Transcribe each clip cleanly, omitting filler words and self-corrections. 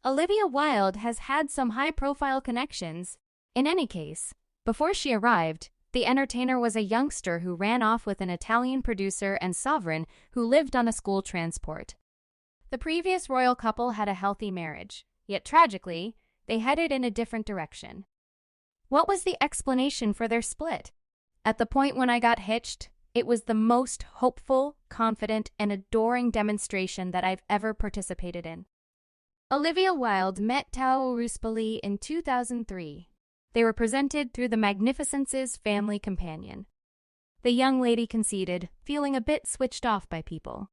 Olivia Wilde has had some high-profile connections. In any case, before she arrived, the entertainer was a youngster who ran off with an Italian producer and sovereign who lived on a school transport. The previous royal couple had a healthy marriage, yet tragically, they headed in a different direction. What was the explanation for their split? At the point when I got hitched, it was the most hopeful, confident, and adoring demonstration that I've ever participated in. Olivia Wilde met Tao Ruspoli in 2003. They were presented through the Magnificence's family companion. The young lady conceded, feeling a bit switched off by people.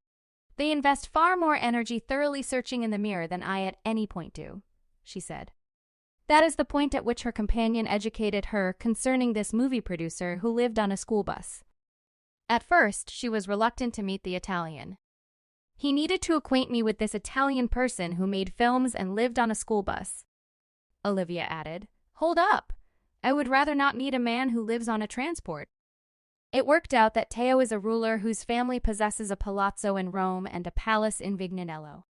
They invest far more energy thoroughly searching in the mirror than I at any point do, she said. That is the point at which her companion educated her concerning this movie producer who lived on a school bus. At first, she was reluctant to meet the Italian. He needed to acquaint me with this Italian person who made films and lived on a school bus. Olivia added, "Hold up! I would rather not meet a man who lives on a transport." It worked out that Teo is a ruler whose family possesses a palazzo in Rome and a palace in Vignanello.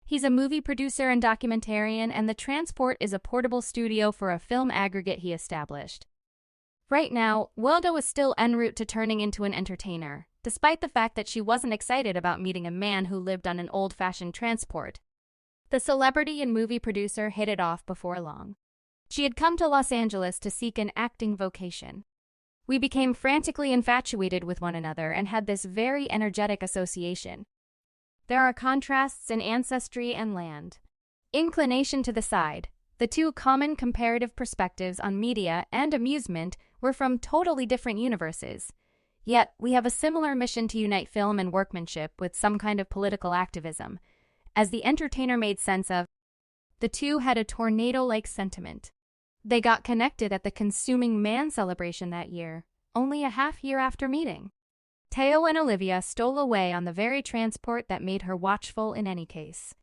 He's a movie producer and documentarian, and the transport is a portable studio for a film aggregate he established. Right now, Wilde was still en route to turning into an entertainer, despite the fact that she wasn't excited about meeting a man who lived on an old-fashioned transport. The celebrity and movie producer hit it off before long. She had come to Los Angeles to seek an acting vocation. We became frantically infatuated with one another and had this very energetic association. There are contrasts in ancestry and land. Inclination to the side, the two common comparative perspectives on media and amusement were from totally different universes. Yet, we have a similar mission to unite film and workmanship with some kind of political activism. As the entertainer made sense of, the two had a tornado-like sentiment. They got connected at the Consuming Man celebration that year, only a half year after meeting. Teo and Olivia stole away on the very transport that made her watchful in any case.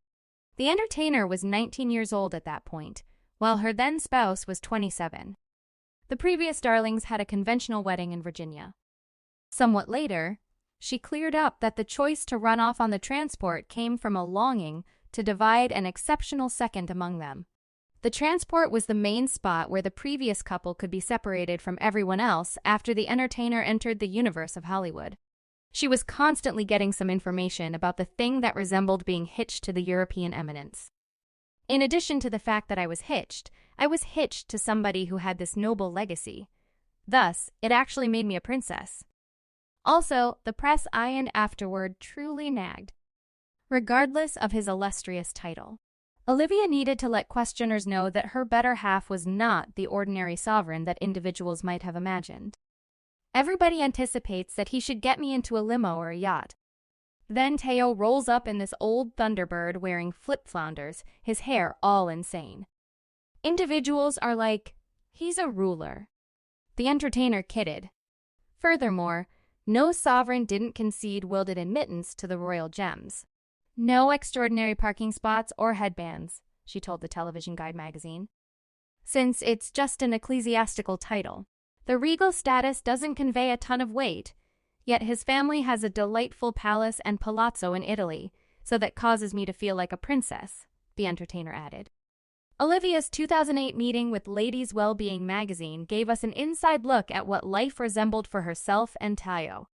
The entertainer was 19 years old at that point, while her then-spouse was 27. The previous darlings had a conventional wedding in Virginia. Somewhat later, she cleared up that the choice to run off on the transport came from a longing to divide an exceptional second among them. The transport was the main spot where the previous couple could be separated from everyone else after the entertainer entered the universe of Hollywood. She was constantly getting some information about the thing that resembled being hitched to the European eminence. In addition to the fact that I was hitched to somebody who had this noble legacy. Thus, it actually made me a princess. Also, the press ironed afterward truly nagged. Regardless of his illustrious title, Olivia needed to let questioners know that her better half was not the ordinary sovereign that individuals might have imagined. Everybody anticipates that he should get me into a limo or a yacht. Then Teo rolls up in this old Thunderbird wearing flip-flounders, his hair all insane. Individuals are like, he's a ruler. The entertainer kidded. Furthermore, no sovereign didn't concede wielded admittance to the royal gems. No extraordinary parking spots or headbands, she told the Television Guide magazine. Since it's just an ecclesiastical title, the regal status doesn't convey a ton of weight, yet his family has a delightful palace and palazzo in Italy, so that causes me to feel like a princess, the entertainer added. Olivia's 2008 meeting with Ladies' Well-Being magazine gave us an inside look at what life resembled for herself and Tayo.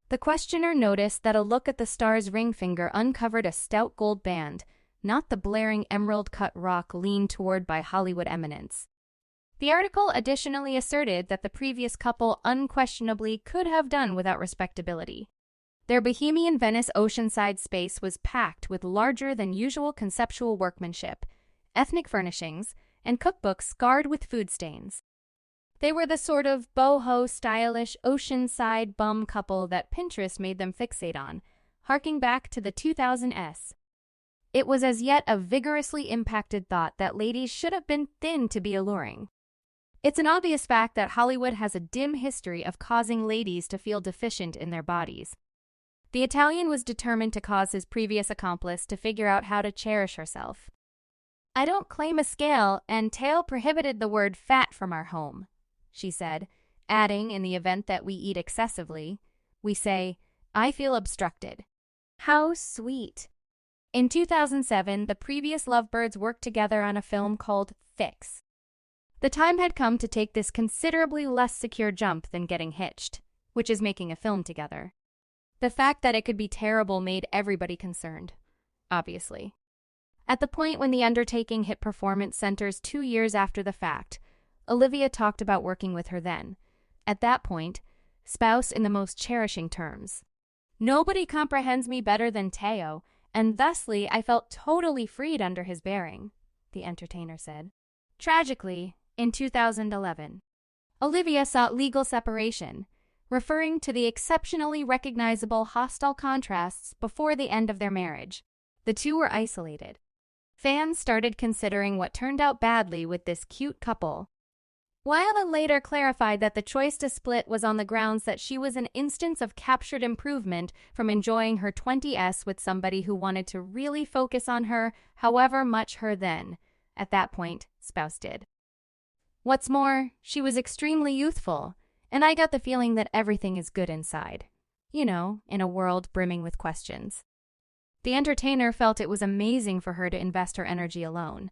The questioner noticed that a look at the star's ring finger uncovered a stout gold band, not the blaring emerald-cut rock leaned toward by Hollywood eminence. The article additionally asserted that the previous couple unquestionably could have done without respectability. Their bohemian Venice oceanside space was packed with larger-than-usual conceptual workmanship, ethnic furnishings, and cookbooks scarred with food stains. They were the sort of boho stylish oceanside bum couple that Pinterest made them fixate on, harking back to the 2000s. It was as yet a vigorously impacted thought that ladies should have been thin to be alluring. It's an obvious fact that Hollywood has a dim history of causing ladies to feel deficient in their bodies. The Italian was determined to cause his previous accomplice to figure out how to cherish herself. "I don't claim a scale, and Tale prohibited the word fat from our home," she said, adding, in the event that we eat excessively, we say, "I feel obstructed." How sweet. In 2007, the previous lovebirds worked together on a film called Fix. The time had come to take this considerably less secure jump than getting hitched, which is making a film together. The fact that it could be terrible made everybody concerned, obviously. At the point when the undertaking hit performance centers 2 years after the fact, Olivia talked about working with her then, at that point, spouse in the most cherishing terms. "Nobody comprehends me better than Teo, and thusly I felt totally freed under his bearing," the entertainer said. Tragically, in 2011, Olivia sought legal separation, referring to the exceptionally recognizable hostile contrasts before the end of their marriage. The two were isolated. Fans started considering what turned out badly with this cute couple. Wilde later clarified that the choice to split was on the grounds that she was an instance of captured improvement from enjoying her 20s with somebody who wanted to really focus on her, however much her then, at that point, spouse did. What's more, she was extremely youthful, and I got the feeling that everything is good inside. You know, in a world brimming with questions. The entertainer felt it was amazing for her to invest her energy alone.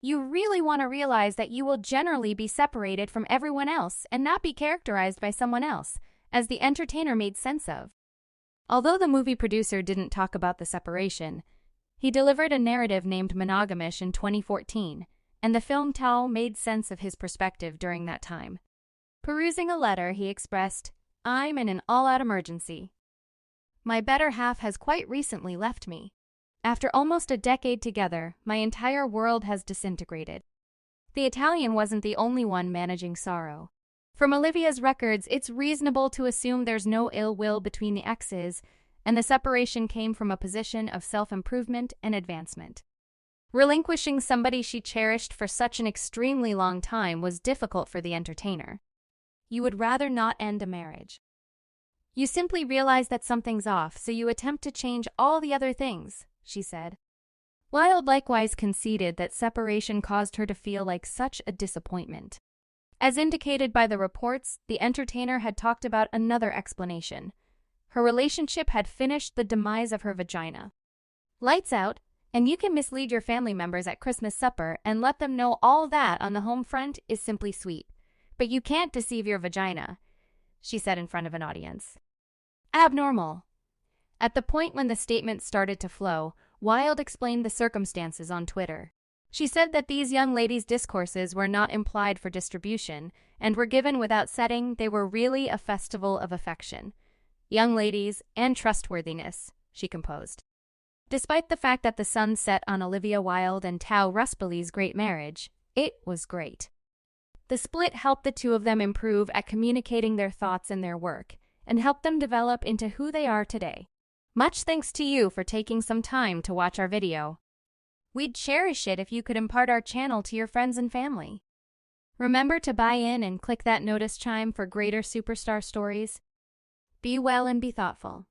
You really want to realize that you will generally be separated from everyone else and not be characterized by someone else, as the entertainer made sense of. Although the movie producer didn't talk about the separation, he delivered a narrative named Monogamish in 2014, and the film Tao made sense of his perspective during that time. Perusing a letter, he expressed, "I'm in an all-out emergency. My better half has quite recently left me. After almost a decade together, my entire world has disintegrated." The Italian wasn't the only one managing sorrow. From Olivia's records, it's reasonable to assume there's no ill will between the exes, and the separation came from a position of self-improvement and advancement. Relinquishing somebody she cherished for such an extremely long time was difficult for the entertainer. You would rather not end a marriage. You simply realize that something's off, so you attempt to change all the other things, she said. Wilde likewise conceded that separation caused her to feel like such a disappointment. As indicated by the reports, the entertainer had talked about another explanation. Her relationship had finished the demise of her vagina. Lights out, and you can mislead your family members at Christmas supper and let them know all that on the home front is simply sweet. But you can't deceive your vagina, she said in front of an audience. Abnormal. At the point when the statement started to flow, Wilde explained the circumstances on Twitter. She said that these young ladies' discourses were not implied for distribution and were given without setting. They were really a festival of affection. Young ladies and trustworthiness, she composed. Despite the fact that the sun set on Olivia Wilde and Tao Ruspelli's great marriage, it was great. The split helped the two of them improve at communicating their thoughts and their work, and helped them develop into who they are today. Much thanks to you for taking some time to watch our video. We'd cherish it if you could impart our channel to your friends and family. Remember to buy in and click that notice chime for greater superstar stories. Be well and be thoughtful.